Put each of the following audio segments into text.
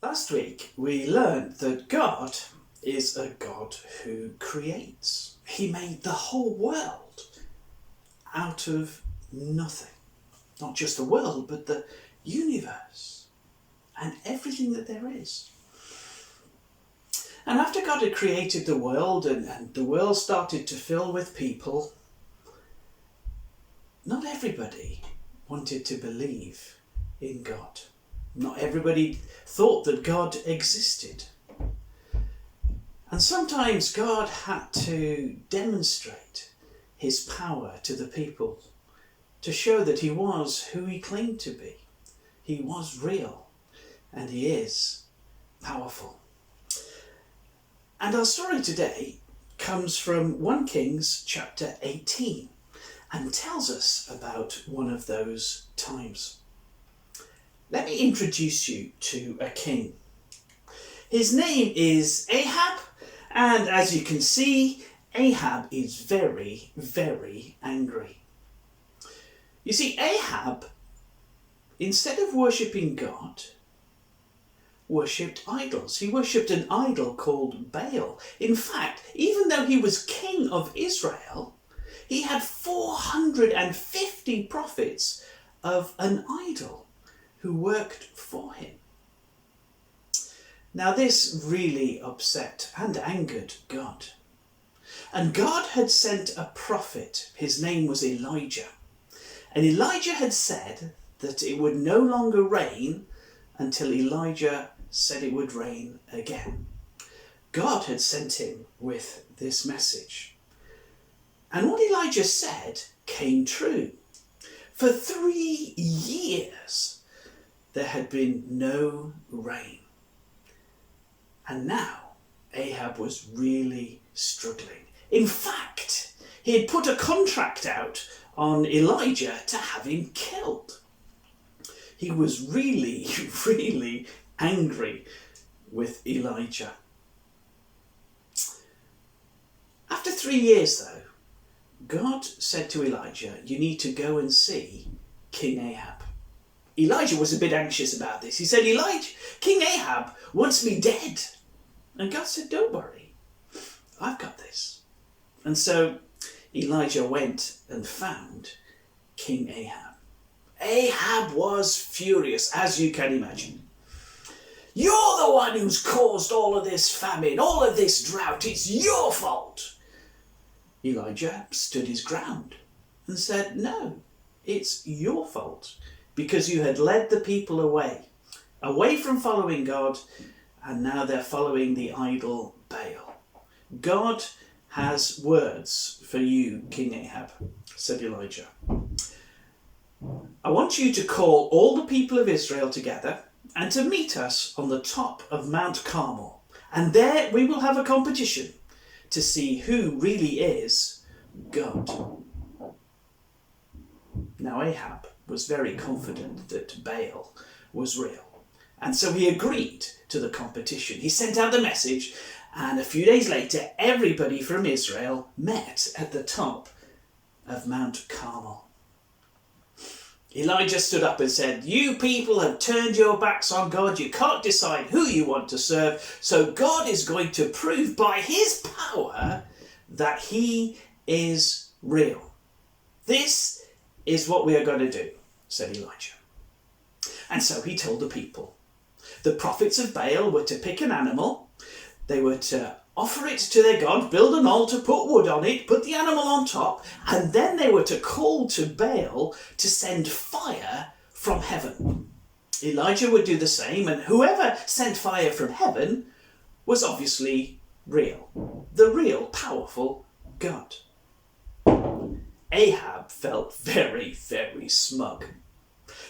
Last week we learned that God is a God who creates. He made the whole world out of nothing. Not just the world, but the universe and everything that there is. And after God had created the world and the world started to fill with people, not everybody wanted to believe in God. Not everybody thought that God existed. And sometimes God had to demonstrate his power to the people to show that he was who he claimed to be. He was real and he is powerful. And our story today comes from 1 Kings chapter 18 and tells us about one of those times. Let me introduce you to a king. His name is Ahab, and as you can see, Ahab is very, very angry. You see, Ahab, instead of worshipping God, worshipped idols. He worshipped an idol called Baal. In fact, even though he was king of Israel, he had 450 prophets of an idol who worked for him. Now this really upset and angered God. And God had sent a prophet. His name was Elijah. And Elijah had said that it would no longer rain until Elijah said it would rain again. God had sent him with this message. And what Elijah said came true. For 3 years, there had been no rain. And now Ahab was really struggling. In fact, he had put a contract out on Elijah to have him killed. He was really, really angry with Elijah. After 3 years, though, God said to Elijah, "You need to go and see King Ahab." Elijah was a bit anxious about this. He said, King Ahab wants me dead. And God said, "Don't worry, I've got this." And so Elijah went and found King Ahab. Ahab was furious, as you can imagine. "You're the one who's caused all of this famine, all of this drought. It's your fault." Elijah stood his ground and said, "No, it's your fault, because you had led the people away from following God, and now they're following the idol Baal. God has words for you, King Ahab," said Elijah. "I want you to call all the people of Israel together and to meet us on the top of Mount Carmel. And there we will have a competition to see who really is God." Now Ahab was very confident that Baal was real. And so he agreed to the competition. He sent out the message, and a few days later, everybody from Israel met at the top of Mount Carmel. Elijah stood up and said, "You people have turned your backs on God. You can't decide who you want to serve. So God is going to prove by his power that he is real. This is what we are going to do," said Elijah. And so he told the people. The prophets of Baal were to pick an animal. They were to offer it to their God, build an altar, put wood on it, put the animal on top, and then they were to call to Baal to send fire from heaven. Elijah would do the same, and whoever sent fire from heaven was obviously real. The real, powerful God. Ahab felt very, very smug.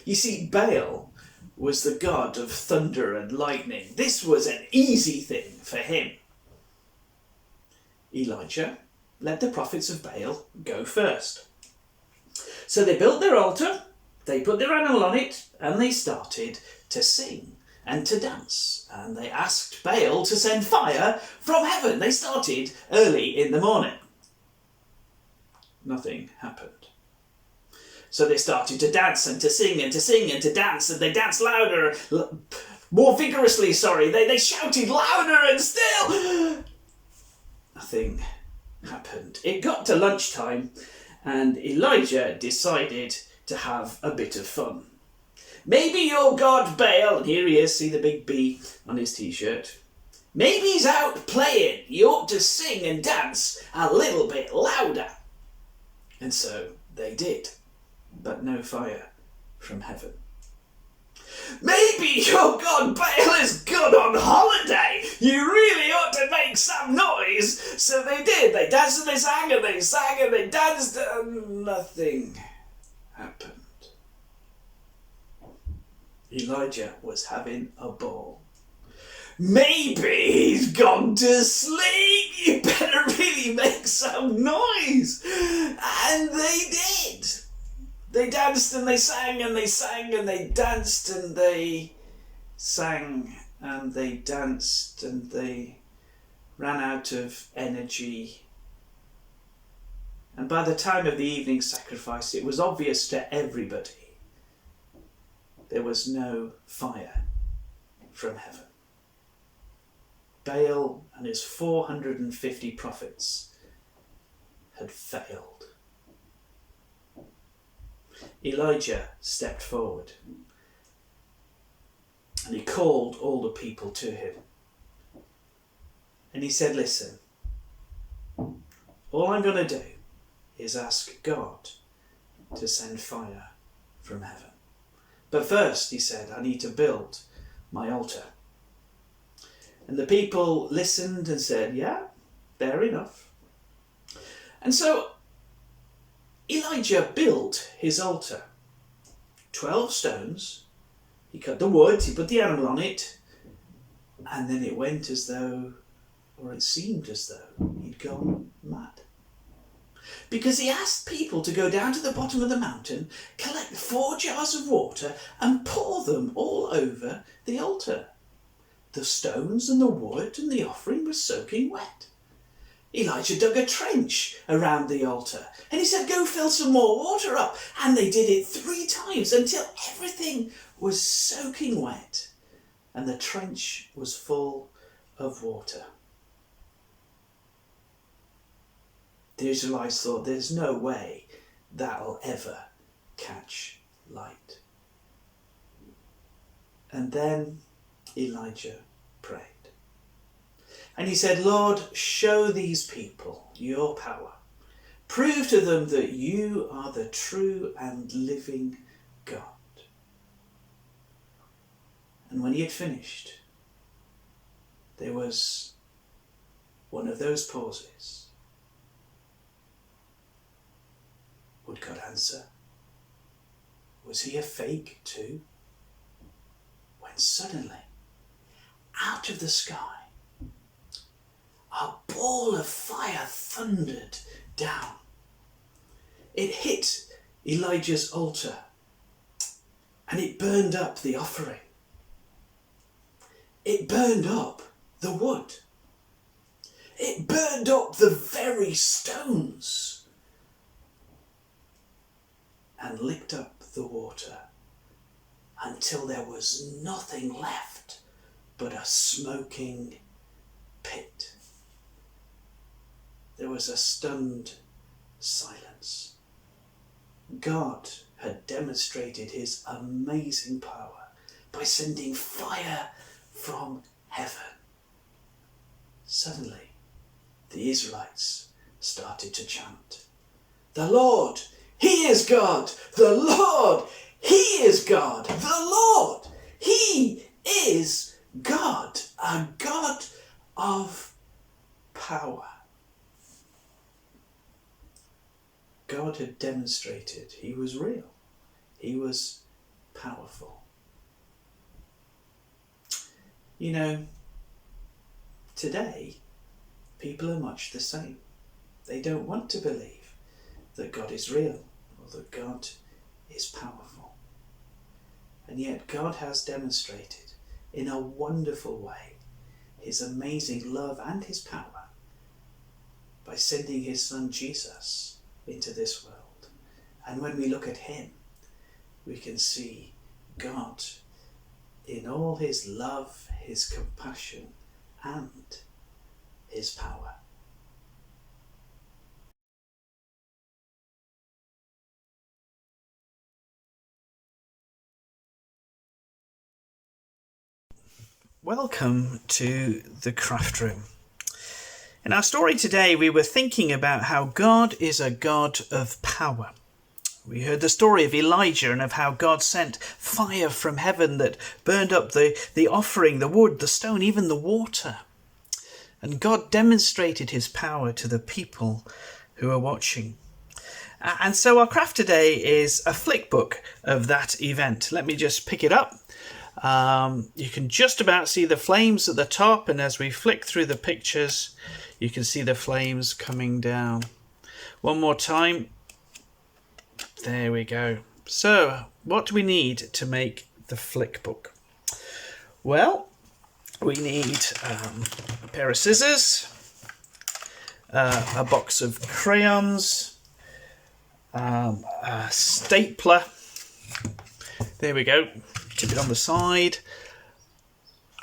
You see, Baal was the god of thunder and lightning. This was an easy thing for him. Elijah let the prophets of Baal go first. So they built their altar, they put their animal on it, and they started to sing and to dance. And they asked Baal to send fire from heaven. They started early in the morning. Nothing happened. So they started to dance and to sing and to sing and to dance, and they danced louder, more vigorously, sorry. They shouted louder and still nothing happened. It got to lunchtime and Elijah decided to have a bit of fun. Maybe your God Baal, and here he is, see the big B on his t-shirt. Maybe he's out playing. You ought to sing and dance a little bit louder. And so they did, but no fire from heaven. Maybe your God Baal has gone on holiday. You really ought to make some noise. So they did. They danced and they sang and they sang and they danced and nothing happened. Elijah was having a ball. Maybe he's gone to sleep. You better really make some noise. And they did. They danced and they sang and they sang and they danced and they sang and they danced and they ran out of energy. And by the time of the evening sacrifice, it was obvious to everybody there was no fire from heaven. Baal and his 450 prophets had failed. Elijah stepped forward and he called all the people to him. And he said, listen, all I'm going to do is ask God to send fire from heaven. But first, he said, I need to build my altar. And the people listened and said, yeah, fair enough. And so Elijah built his altar. 12 stones. He cut the wood, he put the animal on it, and then it went as though, or it seemed as though, he'd gone mad. Because he asked people to go down to the bottom of the mountain, collect 4 jars of water and pour them all over the altar. The stones and the wood and the offering were soaking wet. Elijah dug a trench around the altar and he said, go fill some more water up. And they did it 3 times until everything was soaking wet and the trench was full of water. The Israelites thought, there's no way that'll ever catch light. And then Elijah prayed. And he said, Lord, show these people your power. Prove to them that you are the true and living God. And when he had finished, there was one of those pauses. Would God answer? Was he a fake too? When suddenly, out of the sky, a ball of fire thundered down. It hit Elijah's altar and it burned up the offering. It burned up the wood. It burned up the very stones and licked up the water until there was nothing left but a smoking pit. There was a stunned silence. God had demonstrated his amazing power by sending fire from heaven. Suddenly, the Israelites started to chant, "The Lord, He is God! The Lord, He is God! The Lord, He is God! A God of power." God had demonstrated He was real. He was powerful. You know, today, people are much the same. They don't want to believe that God is real or that God is powerful. And yet God has demonstrated in a wonderful way His amazing love and His power by sending His Son Jesus into this world. And when we look at Him, we can see God in all his love, his compassion, and his power. Welcome to the Craft Room. In our story today, we were thinking about how God is a God of power. We heard the story of Elijah and of how God sent fire from heaven that burned up the offering, the wood, the stone, even the water. And God demonstrated his power to the people who are watching. And so our craft today is a flick book of that event. Let me just pick it up. You can just about see the flames at the top, and as we flick through the pictures, you can see the flames coming down. One more time. There we go. So, what do we need to make the flick book? Well, we need a pair of scissors, a box of crayons, a stapler. There we go. Tip it on the side.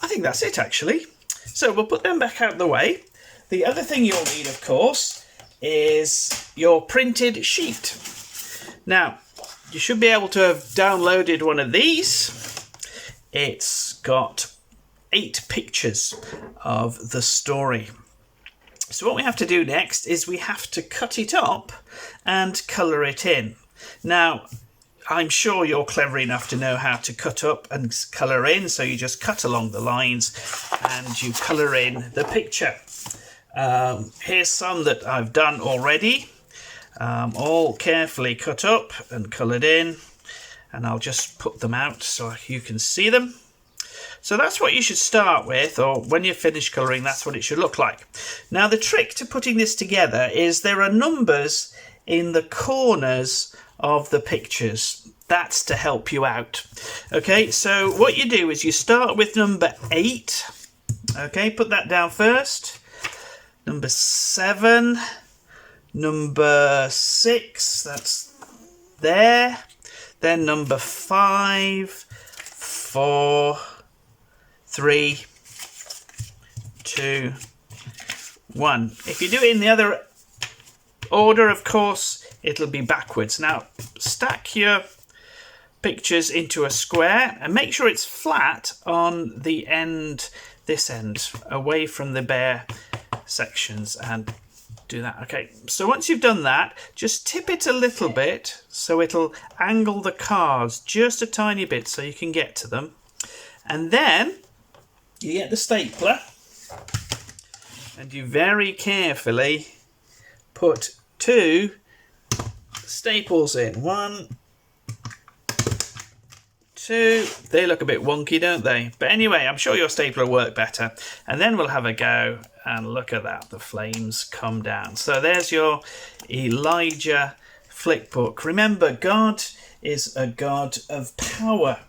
I think that's it, actually. So we'll put them back out of the way. The other thing you'll need, of course, is your printed sheet. Now, you should be able to have downloaded one of these. It's got 8 pictures of the story. So what we have to do next is we have to cut it up and colour it in. Now, I'm sure you're clever enough to know how to cut up and colour in, so you just cut along the lines and you colour in the picture. Here's some that I've done already, all carefully cut up and coloured in, and I'll just put them out so you can see them. So that's what you should start with, or when you're finished colouring, that's what it should look like. Now, the trick to putting this together is there are numbers in the corners of the pictures. That's to help you out. Okay, so what you do is you start with number 8. Okay, put that down first. Number 7. Number 6, that's there. Then number 5, 4, 3, 2, 1. If you do it in the other order, of course, it'll be backwards. Now, stack your pictures into a square and make sure it's flat on the end, this end, away from the bare sections, and do that. Okay, so once you've done that, just tip it a little bit so it'll angle the cards just a tiny bit so you can get to them. And then you get the stapler and you very carefully put 2 staples in. 1, 2. They look a bit wonky, don't they? But anyway, I'm sure your stapler will work better. And then we'll have a go, and look at that, the flames come down. So there's your Elijah flick book. Remember, God is a God of power.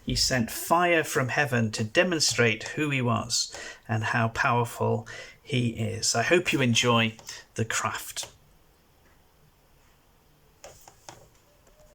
He sent fire from heaven to demonstrate who he was and how powerful he is. I hope you enjoy the craft.